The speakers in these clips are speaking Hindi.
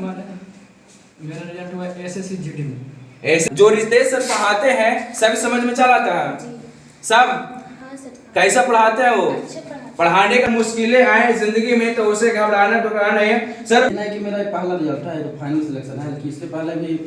कुमार है। मेरा रिजल्ट हुआ एसएससी जीडी में। ऐसे जो रितेश सर पढ़ाते हैं सब समझ में चल आता है सब। हाँ सर। कैसा पढ़ाते हैं वो? अच्छे पढ़ाते। पढ़ाने का मुश्किलें आए जिंदगी में तो उसे घबराना टुकराना नहीं है सर। नहीं कि मेरा पाला रिजल्ट है, तो फाइनल सिलेक्शन है कि इसके पहले भी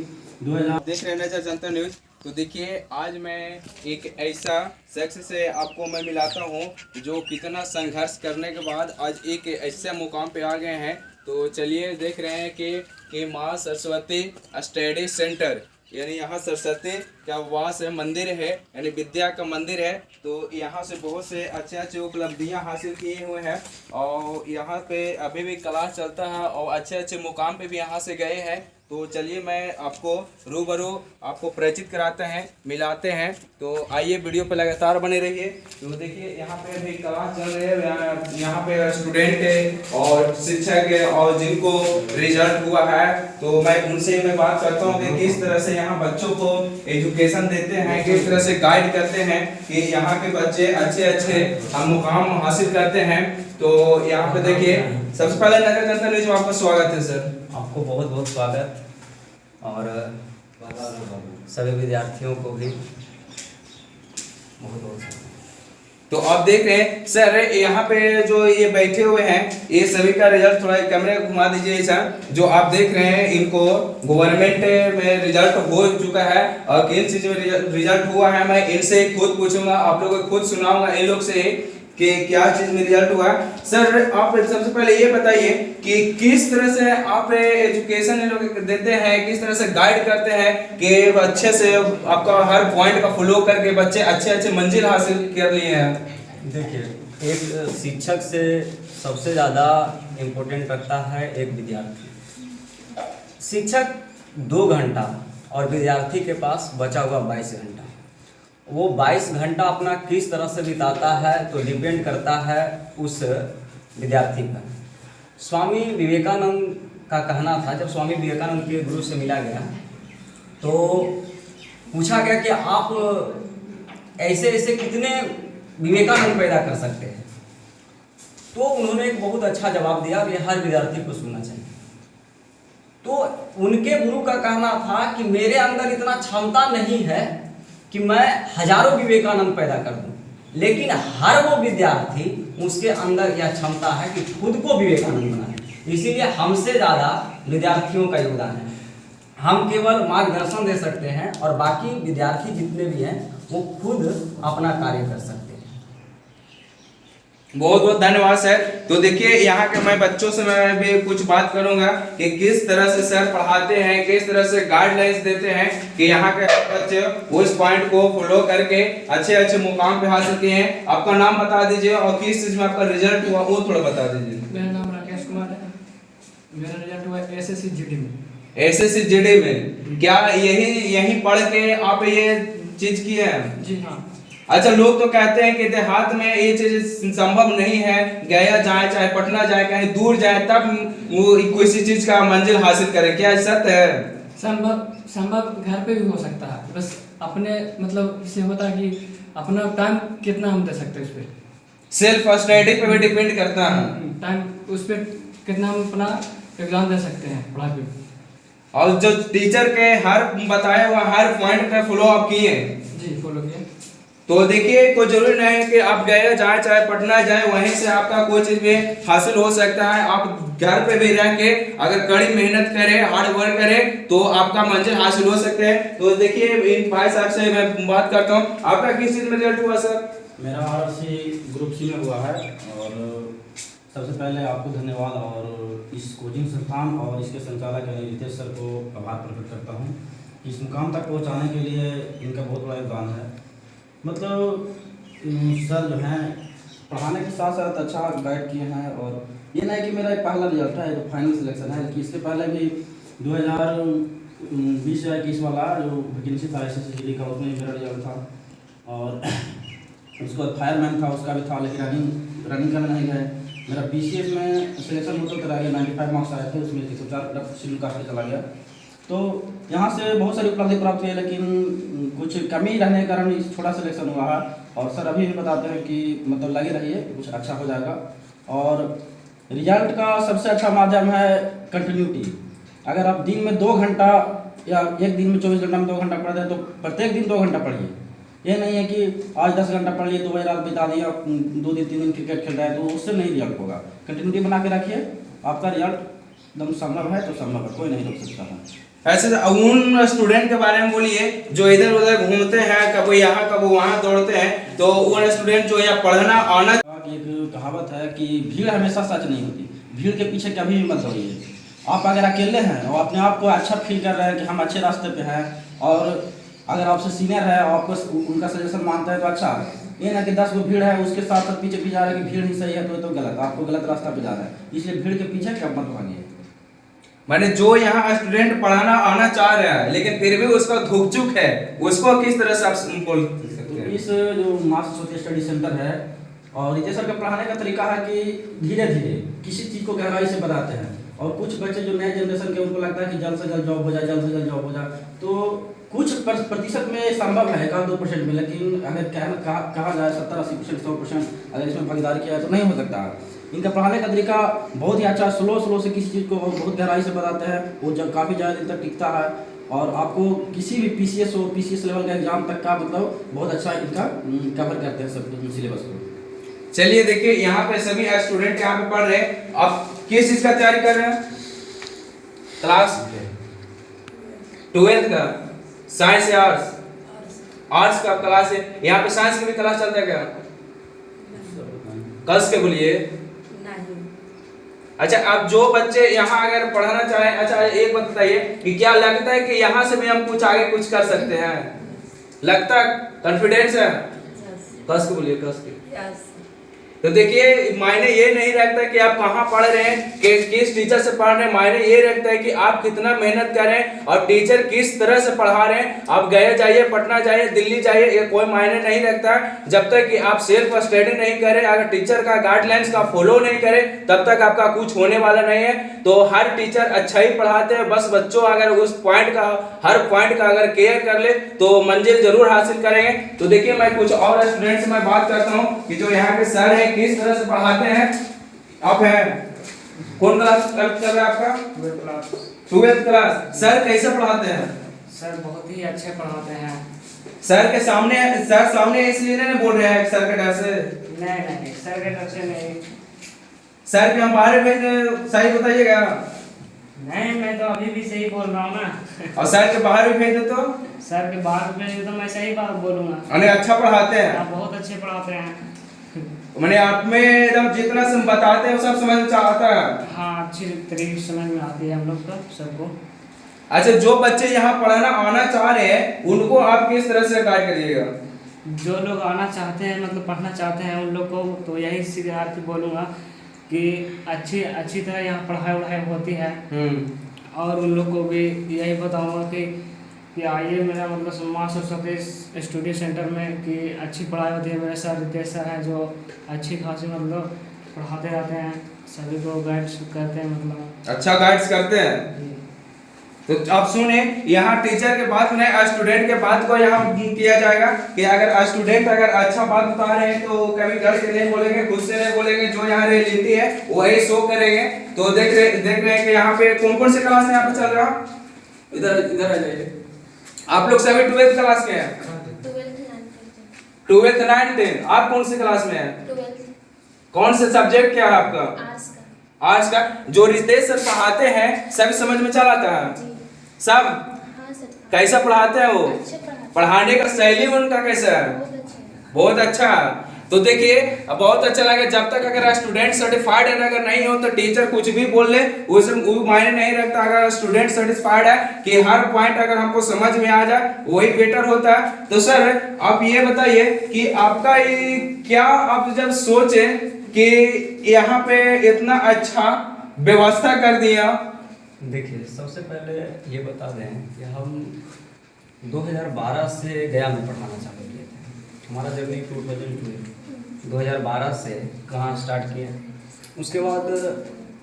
2000 देख रहे हैं नजर जनता न्यूज। तो देखिए आज मैं एक ऐसा शख्स से आपको मैं मिलाता हूँ जो कितना संघर्ष करने के बाद आज एक ऐसे मुकाम पे आ गए हैं। तो चलिए देख रहे हैं कि माँ सरस्वती स्टडी सेंटर यानी यहाँ सरस्वती का वास है, मंदिर है, यानी विद्या का मंदिर है। तो यहाँ से बहुत से अच्छे अच्छे उपलब्धियाँ हासिल किए हुए हैं और यहाँ पे अभी भी क्लास चलता है और अच्छे अच्छे मुकाम पे भी यहाँ से गए हैं। तो चलिए मैं आपको रूबरू आपको परिचित कराते हैं, मिलाते हैं। तो आइए वीडियो पे लगातार बने रहिए। तो देखिए यहाँ पे अभी क्लास चल रही है, यहाँ पे स्टूडेंट है और शिक्षक है और जिनको रिजल्ट हुआ है तो मैं उनसे मैं बात करता हूँ कि किस तरह से यहाँ बच्चों को एजुकेशन देते हैं, किस तरह से गाइड करते हैं कि यहाँ के बच्चे अच्छे अच्छे मुकाम हासिल करते हैं। तो यहाँ पे देखिए सबसे पहले नगर जनता न्यूज में आपका स्वागत है सर। आपको बहुत बहुत स्वागत और सभी विद्यार्थियों को भी बहुत बहुत स्वागत। तो आप देख रहे हैं सर यहाँ पे जो ये बैठे हुए हैं ये सभी का रिजल्ट थोड़ा कैमरे को घुमा दीजिए सर। जो आप देख रहे हैं इनको गवर्नमेंट में रिजल्ट हो चुका है और किन चीज में रिजल्ट हुआ है मैं इनसे खुद पूछूंगा, आप लोगों को खुद सुनाऊंगा इन लोग से कि क्या चीज में रिजल्ट हुआ। सर आप सबसे पहले ये बताइए कि किस तरह से आप एजुकेशन लोग देते हैं, किस तरह से गाइड करते हैं कि अच्छे से आपका हर पॉइंट का फॉलो करके बच्चे अच्छे अच्छे मंजिल हासिल कर लिए हैं। देखिए एक शिक्षक से सबसे ज़्यादा इम्पोर्टेंट रखता है एक विद्यार्थी। शिक्षक 2 घंटा और विद्यार्थी के पास बचा हुआ 22 घंटा, वो 22 घंटा अपना किस तरह से बिताता है तो डिपेंड करता है उस विद्यार्थी पर। स्वामी विवेकानंद का कहना था, जब स्वामी विवेकानंद के गुरु से मिला गया तो पूछा गया कि आप ऐसे ऐसे कितने विवेकानंद पैदा कर सकते हैं, तो उन्होंने एक बहुत अच्छा जवाब दिया कि हर विद्यार्थी को सुनना चाहिए। तो उनके गुरु का कहना था कि मेरे अंदर इतना क्षमता नहीं है कि मैं हजारों विवेकानंद पैदा कर दूं, लेकिन हर वो विद्यार्थी उसके अंदर यह क्षमता है कि खुद को विवेकानंद बनाए। इसीलिए हमसे ज़्यादा विद्यार्थियों का योगदान है। हम केवल मार्गदर्शन दे सकते हैं और बाकी विद्यार्थी जितने भी हैं वो खुद अपना कार्य कर सकते हैं। बहुत बहुत धन्यवाद सर। तो देखिए यहाँ के मैं बच्चों से मैं भी कुछ बात करूंगा कि किस तरह से सर पढ़ाते हैं, किस तरह से गाइडलाइंस देते हैं कि यहाँ के बच्चे उस पॉइंट को फॉलो करके अच्छे अच्छे मुकाम पे हासिल किए हैं। आपका नाम बता दीजिए और किस चीज में आपका रिजल्ट हुआ वो थोड़ा बता दीजिए। मेरा नाम राकेश कुमार है। मेरा रिजल्ट हुआ एसएससी जीडी में। एसएससी जीडी में क्या यही पढ़ के आप ये चीज किए हैं? जी हाँ। अच्छा, लोग तो कहते हैं कि देहात में ये चीज संभव नहीं है, गया जाए चाहे पटना जाए कहीं दूर जाए तब वो किसी चीज का मंजिल हासिल करे, क्या सत्य है? संभव घर पे भी हो सकता है, बस अपने मतलब इससे होता है कि अपना टाइम कितना हम दे सकते हैं, उस पर सेल्फ स्टडी पे भी डिपेंड करता है। टाइम उस पर कितना हम अपना एग्जाम दे सकते हैं पढ़ाई पे। और जो टीचर के हर बताया हुआ हर पॉइंट का फॉलो अप किए? जी फॉलो किए। तो देखिए कोई जरूरी नहीं है कि आप गए जाए चाहे पटना जाए वहीं से आपका कोई चीज भी हासिल हो सकता है। आप घर पे भी रह के अगर कड़ी मेहनत करें, हार्ड वर्क करें तो आपका मंजिल हासिल हो सकते हैं। तो देखिए इन भाई साहब से मैं बात करता हूँ, आपका किस चीज में रिजल्ट हुआ सर? मेरा RRC ग्रुप C में हुआ है और सबसे पहले आपको धन्यवाद और इस कोचिंग संस्थान और इसके संचालक रितेश सर को आभार प्रकट करता हूँ। इस मुकाम तक पहुँचाने के लिए इनका बहुत बड़ा योगदान है। मतलब सर जो हैं पढ़ाने के साथ साथ अच्छा गाइड किए हैं और ये नहीं कि मेरा एक पहला रिजल्ट है, तो फाइनल सिलेक्शन है कि इसके पहले भी 2020 या 21 वाला जो वैकेंसी था SSC जीडी का उसमें मेरा रिजल्ट था और उसके बाद फायरमैन था उसका भी था, लेकिन रनिंग करने नहीं गए। मेरा BCS में सिलेक्शन होता करा गया, 95 मार्क्स आए थे, उसमें 104 शेड्यूल कास्ट पे चला गया। तो यहाँ से बहुत सारी उपलब्धि प्राप्त हुई है, लेकिन कुछ कमी रहने के कारण थोड़ा सिलेक्शन हुआ है। और सर अभी भी बताते हैं कि मतलब लगे रहिए कुछ अच्छा हो जाएगा। और रिजल्ट का सबसे अच्छा माध्यम है कंटिन्यूटी। अगर आप दिन में 2 घंटा या एक दिन में 24 घंटा में 2 घंटा पढ़ते हैं तो प्रत्येक दिन 2 घंटा पढ़िए। ये नहीं है कि आज 10 घंटा पढ़ लिए 2 बजे रात बिता दिया, 2 दिन 3 दिन क्रिकेट खेल रहा है, तो उससे नहीं रिजल्ट होगा। कंटिन्यूटी बना के रखिए, आपका रिजल्ट एकदम संभव है तो संभव है, कोई नहीं रोक सकता है। ऐसे उन स्टूडेंट के बारे में बोलिए जो इधर उधर घूमते हैं, कब यहाँ कब वहाँ दौड़ते हैं, तो उन स्टूडेंट जो यहाँ पढ़ना आना। एक कहावत है कि भीड़ हमेशा सच नहीं होती, भीड़ के पीछे कभी भी मत दौड़िए। आप अगर अकेले हैं और अपने आप को अच्छा फील कर रहे हैं कि हम अच्छे रास्ते पे हैं, और अगर आपसे सीनियर है और आपको उनका सजेशन मानते हैं तो अच्छा। ये ना कि 10 गो भीड़ है उसके साथ साथ पीछे जा रहा है कि भीड़ ही सही है तो गलत, आपको गलत रास्ता पे जा रहा है। इसलिए भीड़ के पीछे कब मत भागिए। मैंने जो यहाँ स्टूडेंट पढ़ाना आना चाह रहा है लेकिन फिर भी उसका धुक है, उसको किस तरह से आप बोल सकते हैं? इस जो मास सरस्वती स्टडी सेंटर है और विजय सर का पढ़ाने का तरीका है कि धीरे धीरे किसी चीज़ को गहराई से बताते हैं। और कुछ बच्चे जो नए जनरेशन के उनको लगता है कि जल्द से जल्द जॉब हो जाए, जल्द से जल्द जॉब हो जाए, तो कुछ प्रतिशत में संभव है, 1-2% में। लेकिन अगर कहा जाए 70-80%, 100% अगर इसमें भागीदारी किया जाए तो नहीं हो सकता। इनका पढ़ाने का तरीका बहुत ही अच्छा, स्लो से किसी चीज़ को बहुत गहराई से बताते हैं, वो जब काफ़ी ज़्यादा दिन तक टिकता है। और आपको किसी भी PCS हो, PCS लेवल का एग्जाम तक का मतलब बहुत अच्छा इनका कवर करते हैं सब सिलेबस को। चलिए देखिए यहाँ पे सभी स्टूडेंट यहाँ पे पढ़ रहे हैं। आप किस चीज का तैयारी कर रहे हैं? क्लास 12th का साइंस या आर्ट्स का क्लास है। यहाँ पे साइंस की भी क्लास चलता है क्या? कस के बोलिए। अच्छा, आप जो बच्चे यहाँ अगर पढ़ाना चाहें, अच्छा एक बात बताइए कि क्या लगता है कि यहाँ से भी हम कुछ आगे कुछ कर सकते हैं? लगता है? कॉन्फिडेंस है? कस के बोलिए, कस के। तो देखिए मायने ये नहीं रखता कि आप कहाँ पढ़ रहे हैं, किस टीचर से पढ़ रहे हैं, मायने ये रखता है कि आप कितना मेहनत कर रहे हैं और टीचर किस तरह से पढ़ा रहे हैं। आप गए जाइए, पटना जाइए, दिल्ली जाइए, ये कोई मायने नहीं रखता जब तक कि आप सेल्फ स्टडी नहीं करें। अगर टीचर का गाइडलाइंस का फॉलो नहीं करें तब तक आपका कुछ होने वाला नहीं है। तो हर टीचर अच्छा ही पढ़ाते हैं, बस बच्चों अगर उस पॉइंट का, हर पॉइंट का अगर केयर कर ले तो मंजिल जरूर हासिल करेंगे। तो देखिए मैं कुछ और स्टूडेंट से मैं बात करता हूँ कि जो यहाँ के सर है किस तरह से पढ़ाते हैं। आप हैं कौन क्लास कर रहे हैं आपका? 12th class. सर कैसे पढ़ाते हैं? सर बहुत ही अच्छे पढ़ाते हैं। सर के सामने, सर सामने इसलिए नहीं बोल रहे हैं सर के डर से? नहीं, सर के डर से नहीं। सर के हम बाहर भेज, सही बताइएगा। नहीं, मैं तो अभी भी सही बोल रहा हूँ ना। और सर के बाहर भी भेज दे तो? सर के बाहर भेज दे तो मैं सही बात बोलूँगा। अरे अच्छा पढ़ाते हैं? आप बहुत अच्छे पढ़ाते हैं। मैंने आप में एकदम जितना से बताते हैं वो सब समझ में आता है। हाँ, अच्छी तरीके से समझ में आती है हम लोग को सबको। अच्छा, जो बच्चे यहाँ पढ़ाना आना चाह रहे हैं उनको आप किस तरह से गाइड करिएगा? जो लोग आना चाहते हैं, मतलब पढ़ना चाहते हैं, उन लोग को तो यही सीधा बोलूँगा कि अच्छी तरह यहाँ पढ़ाई होती है। और उन लोग को भी यही बताऊँगा कि आइए मेरा मतलब माँ सरस्वती स्टडी सेंटर में कि अच्छी पढ़ाई होती है। मेरे सर रितेश सर हैं जो अच्छी खासी मतलब पढ़ाते रहते हैं, सभी को गाइड्स करते हैं, मतलब अच्छा गाइड्स करते हैं। तो आप सुने, यहाँ टीचर के बात में स्टूडेंट के बात को यहाँ किया जाएगा कि अगर स्टूडेंट अगर अच्छा बात बता रहे हैं तो कभी डर से नहीं बोलेंगे, खुद से नहीं बोलेंगे, जो यहाँ रियलिटी है वही शो करेंगे। तो देख रहे हैं कि यहाँ पे कौन कौन से क्लास यहाँ पे चल रहा है। इधर आ जाइए। आप लोग सभी 12th क्लास के हैं? 12th 9th। आप कौन सी क्लास में हैं? कौन से सब्जेक्ट क्या है आपका? आर्ट्स का। जो रितेश सर पढ़ाते हैं सब समझ में चल आता है सब? कैसा पढ़ाते हैं वो? पढ़ाने का शैली उनका कैसा है? बहुत अच्छा। तो देखिए बहुत अच्छा लगा। जब तक अगर स्टूडेंट सर्टिफाइड है अगर नहीं हो तो टीचर कुछ भी बोल ले वो मायने नहीं रखता। अगर स्टूडेंट सर्टिफाइड है कि हर पॉइंट अगर हमको समझ में आ जाए वही बेटर होता है। तो सर आप ये बताइए कि आपका ये क्या, आप जब सोचे कि यहाँ पे इतना अच्छा व्यवस्था कर दिया। देखिए सबसे पहले ये बता दें कि हम 2012 से गया में पढ़ाना चालू किए थे। हमारा जर्नी 2012 से कहाँ स्टार्ट किए। उसके बाद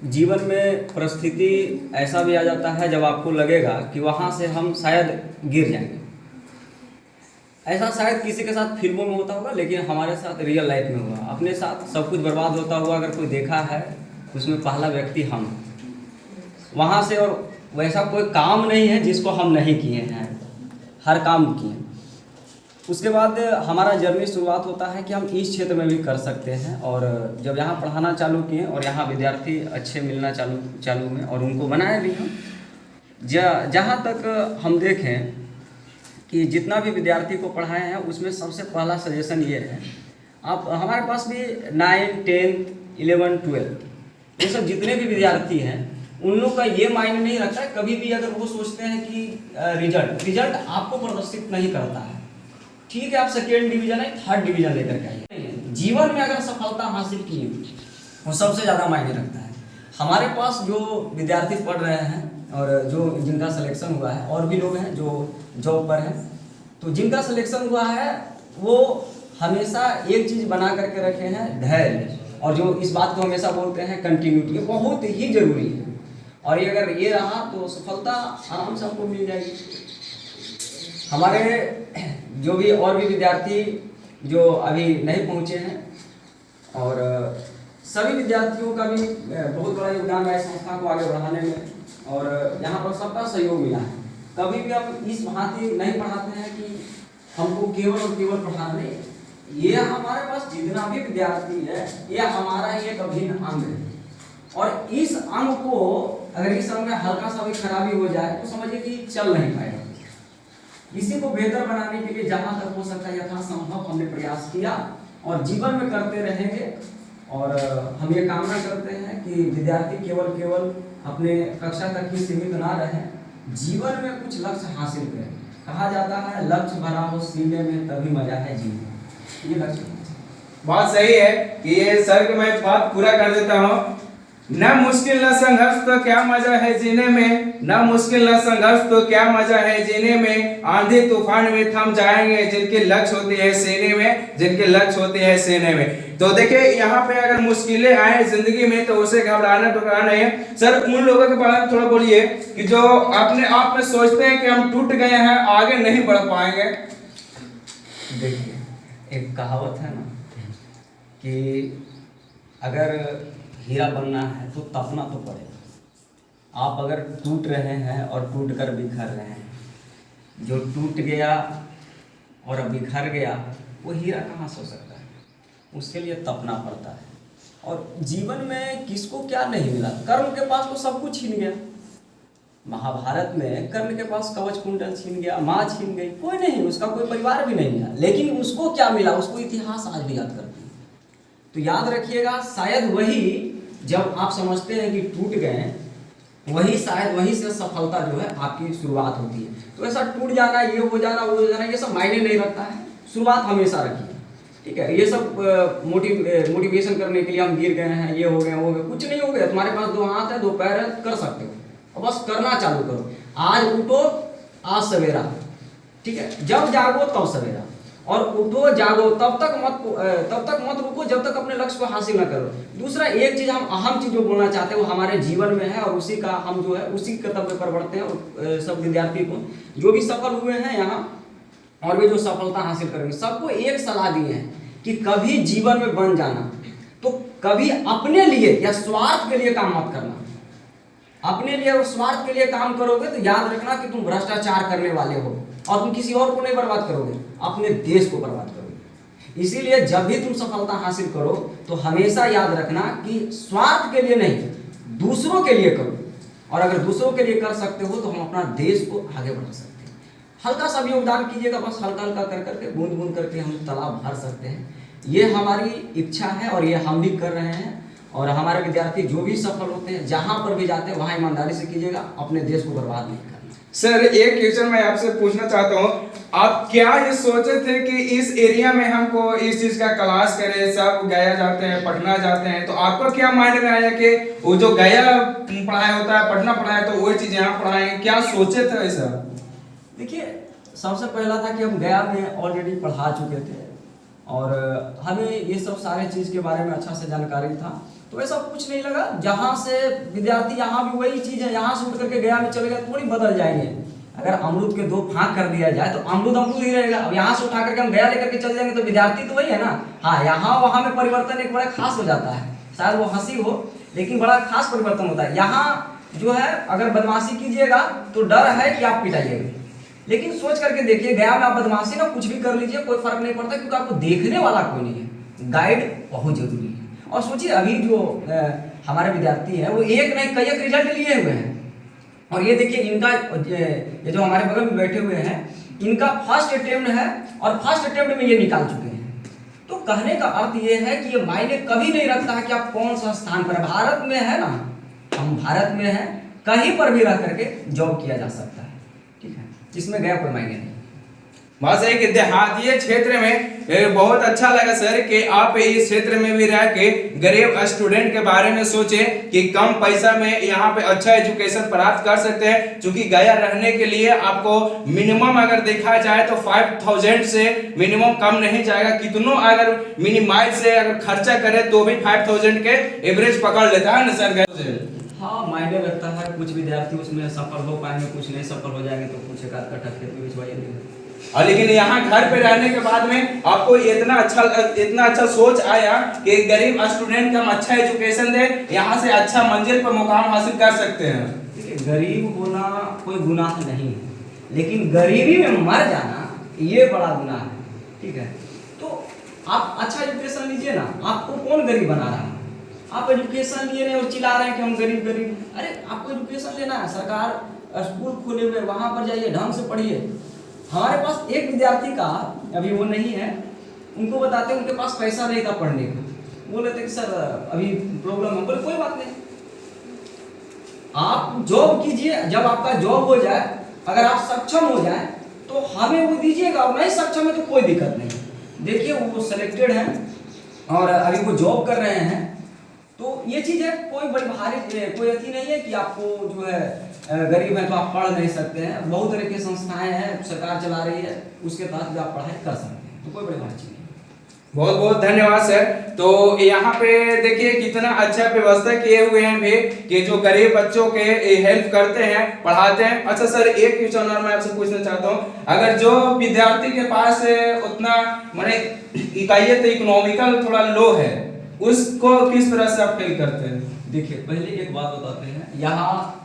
जीवन में परिस्थिति ऐसा भी आ जाता है जब आपको लगेगा कि वहाँ से हम शायद गिर जाएंगे। ऐसा शायद किसी के साथ फिल्मों में होता होगा, लेकिन हमारे साथ रियल लाइफ में हुआ। अपने साथ सब कुछ बर्बाद होता हुआ अगर कोई देखा है उसमें पहला व्यक्ति हम। वहाँ से और वैसा कोई काम नहीं है जिसको हम नहीं किए हैं, हर काम किए। उसके बाद हमारा जर्नी शुरुआत होता है कि हम इस क्षेत्र में भी कर सकते हैं, और जब यहाँ पढ़ाना चालू किए और यहाँ विद्यार्थी अच्छे मिलना चालू हुए और उनको बनाए भी हम। जहाँ तक हम देखें कि जितना भी विद्यार्थी को पढ़ाए हैं उसमें सबसे पहला सजेशन ये है, आप हमारे पास भी 9, 10, 11, 12 ये सब जितने भी विद्यार्थी हैं उन लोग का ये मायने नहीं रखता है कभी भी अगर वो सोचते हैं कि रिजल्ट आपको प्रदर्शित नहीं करता है। ठीक है, आप 2nd डिवीजन है, 3rd डिवीजन लेकर के आइए, जीवन में अगर सफलता हासिल की वो सबसे ज़्यादा मायने रखता है। हमारे पास जो विद्यार्थी पढ़ रहे हैं और जो जिनका सिलेक्शन हुआ है, और भी लोग हैं जो जॉब पर हैं, तो जिनका सिलेक्शन हुआ है वो हमेशा एक चीज़ बना करके रखे हैं, धैर्य, और जो इस बात को हमेशा बोलते हैं कंटिन्यूटी, ये बहुत ही ज़रूरी है। और ये अगर ये रहा तो सफलता आराम से आपको मिल जाएगी। हमारे जो भी और भी विद्यार्थी जो अभी नहीं पहुँचे हैं, और सभी विद्यार्थियों का भी बहुत बड़ा योगदान है संस्था को आगे बढ़ाने में, और यहाँ पर सबका सहयोग मिला है। कभी भी हम इस भांति नहीं पढ़ाते हैं कि हमको केवल और केवल पढ़ाना नहीं, ये हमारे पास जितना भी विद्यार्थी है ये हमारा ही एक अभिन्न अंग है, और इस अंग को अगर इस अंग में हल्का सा भी खराबी हो जाए तो समझिए कि चल नहीं पाएगा। इसी को बेहतर बनाने के लिए जहाँ तक हो सकता है यथासंभव हमने प्रयास किया और जीवन में करते रहेंगे। और हम ये कामना करते हैं कि विद्यार्थी केवल अपने कक्षा तक ही सीमित ना रहें, जीवन में कुछ लक्ष्य हासिल करें। कहा जाता है लक्ष्य भरा हो सीने में तभी मजा है जीने, ये लक्ष्य। बात सही है कि ये सर के मैं बात पूरा कर देता हूँ। न मुश्किल न संघर्ष तो क्या मजा है जीने में, न मुश्किल न संघर्ष तो क्या मजा है जीने में, आंधी तूफान में थम जाएंगे जिनके लक्ष्य होते हैं सीने में, जिनके लक्ष्य होते हैं सीने में। तो देखिए यहाँ पे अगर मुश्किलें आए जिंदगी में तो उसे घबराना टुकराना नहीं है। सर उन लोगों के बारे में थोड़ा बोलिए कि जो अपने आप में सोचते हैं कि हम टूट गए हैं, आगे नहीं बढ़ पाएंगे। देखिए एक कहावत है ना कि अगर हीरा बनना है तो तपना तो पड़ेगा। आप अगर टूट रहे हैं और टूट कर बिखर रहे हैं, जो टूट गया और अब बिखर गया वो हीरा कहाँ से हो सकता है, उसके लिए तपना पड़ता है। और जीवन में किसको क्या नहीं मिला, कर्ण के पास तो सब कुछ छीन गया। महाभारत में कर्ण के पास कवच कुंडल छीन गया, माँ छीन गई, कोई नहीं, उसका कोई परिवार भी नहीं मिला, लेकिन उसको क्या मिला, उसको इतिहास आज भी याद करती है। तो याद रखिएगा, शायद वही जब आप समझते हैं कि टूट गए, वही शायद वहीं से सफलता जो है आपकी शुरुआत होती है। तो ऐसा टूट जाना, ये हो जाना, वो हो जाना, ये सब मायने नहीं रखता है। शुरुआत हमेशा रखिए, ठीक है। ये सब मोटिवेशन करने के लिए हम गिर गए हैं, ये हो गए, वो गए, कुछ नहीं हो गया। तुम्हारे पास 2 हाथ है, 2 पैर है, कर सकते हो, और बस करना चालू करो। आज उठो, आज सवेरा, ठीक है, जब जागो तब सवेरा, और उठो जागो, तब तक मत रुको जब तक अपने लक्ष्य को हासिल ना करो। दूसरा एक चीज हम अहम चीज जो बोलना चाहते हैं वो हमारे जीवन में है, और उसी का हम जो है उसी कर्तव्य पर बढ़ते हैं। और सब विद्यार्थी को जो भी सफल हुए हैं यहाँ और भी जो सफलता हासिल करेंगे, सबको एक सलाह दी है कि कभी जीवन में बन जाना तो कभी अपने लिए या स्वार्थ के लिए काम मत करना। अपने लिए और स्वार्थ के लिए काम करोगे तो याद रखना कि तुम भ्रष्टाचार करने वाले हो, और तुम किसी और को नहीं बर्बाद करोगे, अपने देश को बर्बाद करोगे। इसीलिए जब भी तुम सफलता हासिल करो तो हमेशा याद रखना कि स्वार्थ के लिए नहीं, दूसरों के लिए करो। और अगर दूसरों के लिए कर सकते हो तो हम अपना देश को आगे बढ़ा सकते हैं। हल्का सा भी योगदान कीजिएगा, बस हल्का हल्का कर करके, बूंद बूंद करके हम तालाब भर सकते हैं। ये हमारी इच्छा है और ये हम भी कर रहे हैं। और हमारे विद्यार्थी जो भी सफल होते हैं, जहाँ पर भी जाते हैं वहाँ ईमानदारी से कीजिएगा, अपने देश को बर्बाद नहीं करना। सर एक क्वेश्चन मैं आपसे पूछना चाहता हूँ, आप क्या ये सोचे थे कि इस एरिया में हमको इस चीज का क्लास करें, सब गया जाते हैं, पढ़ना जाते हैं, तो आपको क्या मायने में आया कि वो जो गया पढ़ाया होता है, पढ़ना पढ़ाया, तो वही चीज यहाँ पढ़ाएंगे, क्या सोचे थे ऐसा? देखिए सबसे पहला था कि हम गया में ऑलरेडी पढ़ा चुके थे और हमें ये सब सारे चीज़ के बारे में अच्छा से जानकारी था, तो ऐसा कुछ नहीं लगा। जहाँ से विद्यार्थी यहाँ भी वही चीज़ है, यहाँ से उठ करके गया में चले गए थोड़ी बदल जाएंगे। अगर अमरूद के 2 फाँक कर दिया जाए तो अमरूद ही रहेगा। अब यहाँ से उठा करके हम गया लेकर के चल जाएंगे तो विद्यार्थी तो वही है ना। हाँ, यहाँ वहाँ में परिवर्तन एक बड़ा खास हो जाता है, शायद वो हंसी हो लेकिन बड़ा खास परिवर्तन होता है। यहाँ जो है अगर बदमाशी कीजिएगा तो डर है कि आप पिटाइएगा। लेकिन सोच करके देखिए, गया में आप बदमाशी ना कुछ भी कर लीजिए, कोई फर्क नहीं पड़ता, क्योंकि आपको देखने वाला कोई नहीं है। गाइड बहुत जरूरी है। और सोचिए अभी जो हमारे विद्यार्थी हैं वो एक नहीं कई एक रिजल्ट लिए हुए हैं। और ये देखिए इनका ये जो हमारे बगल में बैठे हुए हैं, इनका फर्स्ट अटेम्प्ट है और फर्स्ट अटेम्प्ट में ये निकाल चुके हैं। तो कहने का अर्थ ये है कि ये मायने कभी नहीं रखता है कि आप कौन सा स्थान पर है। भारत में है ना, हम भारत में हैं, कहीं पर भी रह करके जॉब किया जा सकता है, ठीक है, इसमें गया कोई मायने नहीं। बस एक देहातीय क्षेत्र में बहुत अच्छा लगा सर कि आप इस क्षेत्र में भी रह के गरीब स्टूडेंट के बारे में सोचे कि कम पैसा में यहाँ पे अच्छा एजुकेशन प्राप्त कर सकते हैं। क्योंकि गया रहने के लिए आपको मिनिमम अगर देखा जाए तो 5000 से मिनिमम कम नहीं जाएगा। कितनों अगर मिनिमाइज से अगर खर्चा करे तो भी 5000 के एवरेज पकड़ लेता है ना सर। हाँ, मायने रखता है। कुछ विद्यार्थी उसमें सफल हो पाएंगे, कुछ नहीं सफल हो जाएंगे, तो कुछ एक आध कट्ठा खेत में भिजवाइए। और लेकिन यहाँ घर पे रहने के बाद में आपको इतना अच्छा सोच आया कि गरीब स्टूडेंट को हम अच्छा एजुकेशन दे, यहाँ से अच्छा मंजिल पर मुकाम हासिल कर सकते हैं। देखिए, गरीब होना कोई गुनाह नहीं है, लेकिन गरीबी में मर जाना ये बड़ा गुनाह है, ठीक है। तो आप अच्छा एजुकेशन लीजिए ना, आपको कौन गरीब बना रहा है? आप एजुकेशन लिए नहीं और चिल्ला रहे हैं कि हम गरीब गरीब। अरे आपको एजुकेशन लेना है, सरकार स्कूल खोले हुए, वहाँ पर जाइए, ढंग से पढ़िए। हमारे पास एक विद्यार्थी का, अभी वो नहीं है, उनको बताते हैं उनके पास पैसा नहीं था पढ़ने का, बोले थे कि सर अभी प्रॉब्लम है। बोले कोई बात नहीं, आप जॉब कीजिए, जब आपका जॉब हो जाए, अगर आप सक्षम हो जाए तो हमें वो दीजिएगा, और नहीं सक्षम है तो कोई दिक्कत नहीं। देखिए वो सिलेक्टेड हैं और अभी वो जॉब कर रहे हैं। तो ये चीज़ है, कोई बड़ी भारी कोई अथी नहीं है कि आपको जो है गरीब है तो आप पढ़ नहीं सकते हैं। बहुत तरह की संस्थाएं हैं, सरकार चला रही है, उसके तहत भी आप पढ़ाई कर सकते हैं, तो कोई बड़ी बात नहीं। बहुत बहुत धन्यवाद सर। तो यहाँ पे देखिए कितना अच्छा व्यवस्था किए हुए हैं भी कि जो गरीब बच्चों के हेल्प करते हैं, पढ़ाते हैं। अच्छा सर, एक क्वेश्चन और मैं आपसे पूछना चाहता हूँ, अगर जो विद्यार्थी के पास उतना माने इकाई तो इकोनॉमिकल थोड़ा लो है, उसको किस तरह से आप फील करते हैं? देखिए, पहले एक बात बताते हैं, यहाँ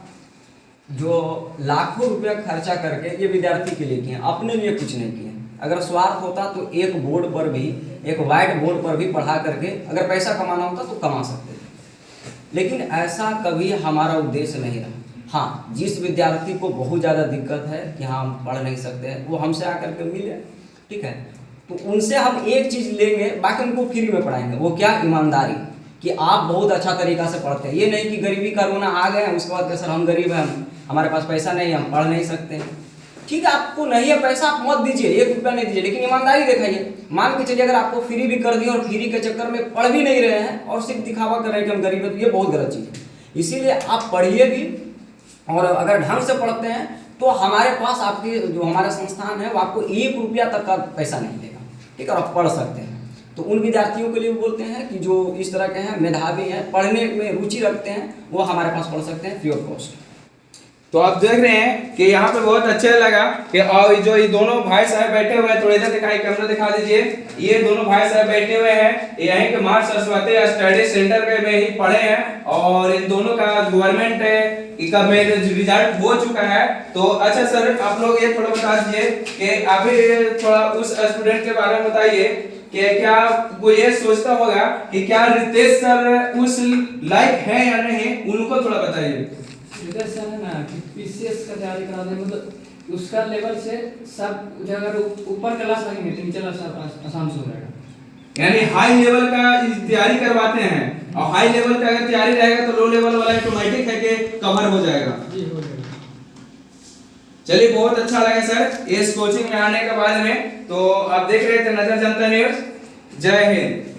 जो लाखों रुपया खर्चा करके ये विद्यार्थी के लिए किए हैं, अपने लिए कुछ नहीं किए। अगर स्वार्थ होता तो एक बोर्ड पर भी, एक व्हाइट बोर्ड पर भी पढ़ा करके अगर पैसा कमाना होता तो कमा सकते थे, लेकिन ऐसा कभी हमारा उद्देश्य नहीं रहा। हाँ, जिस विद्यार्थी को बहुत ज़्यादा दिक्कत है कि हाँ हम पढ़ नहीं सकते हैं, वो हमसे आकर के मिले, ठीक है, तो उनसे हम एक चीज़ लेंगे, बाकी उनको फ्री में पढ़ाएंगे। वो क्या? ईमानदारी, कि आप बहुत अच्छा तरीका से पढ़ते हैं। ये नहीं कि गरीबी का रोना आ गए उसके बाद सर हम गरीब हैं, हमारे पास पैसा नहीं, हम पढ़ नहीं सकते। ठीक है, आपको नहीं है पैसा, आप मत दीजिए, 1 रुपया नहीं दीजिए, लेकिन ईमानदारी दिखाइए। मान के चलिए अगर आपको फ्री भी कर दिए और फ्री के चक्कर में पढ़ भी नहीं रहे हैं और सिर्फ दिखावा कर रहे हैं कि हम गरीब हैं, तो ये बहुत गलत चीज़ है। इसीलिए आप पढ़िए भी, और अगर ढंग से पढ़ते हैं तो हमारे पास आपके जो हमारा संस्थान है वो आपको 1 रुपया तक का पैसा नहीं देगा, ठीक है, और आप पढ़ सकते हैं। तो उन विद्यार्थियों के लिए बोलते हैं कि जो इस तरह के हैं, मेधावी हैं, पढ़ने में रुचि रखते हैं, वो हमारे पास पढ़ सकते हैं फ्री ऑफ कॉस्ट। तो आप देख रहे हैं कि यहाँ पे बहुत अच्छा लगा कि और जो ये दोनों भाई साहब बैठे हुए हैं, थोड़ा इधर दिखाई, कैमरा दिखा दीजिए। ये दोनों भाई साहब बैठे हुए हैं, यहीं के मां सरस्वती स्टडी सेंटर के में ही पढ़े हैं, और इन दोनों का गवर्नमेंट का में रिजल्ट हो चुका है। तो अच्छा सर, आप लोग ये थोड़ा बता दीजिए कि अभी थोड़ा उस स्टूडेंट के बारे में बताइए कि क्या वो ये सोचता होगा कि क्या रितेश सर उस लायक है या नहीं, उनको थोड़ा बताइए। रितेश सर है ना कि पीसीएस का तैयारी कराने, मतलब उसका लेवल से सब अगर ऊपर क्लास रहेंगे तो नीचे सब आसान से हो जाएगा। यानी हाई लेवल का तैयारी करवाते हैं, और हाई लेवल का अगर तैयारी रहेगा तो लो लेवल वाला ऑटोमेटिक है कि कवर हो जाएगा। जी हो जाएगा। चलिए, बहुत अच्छा लगा सर इस कोचिंग में आने के बाद में। तो आप देख रहे थे नजर जनता न्यूज। जय हिंद।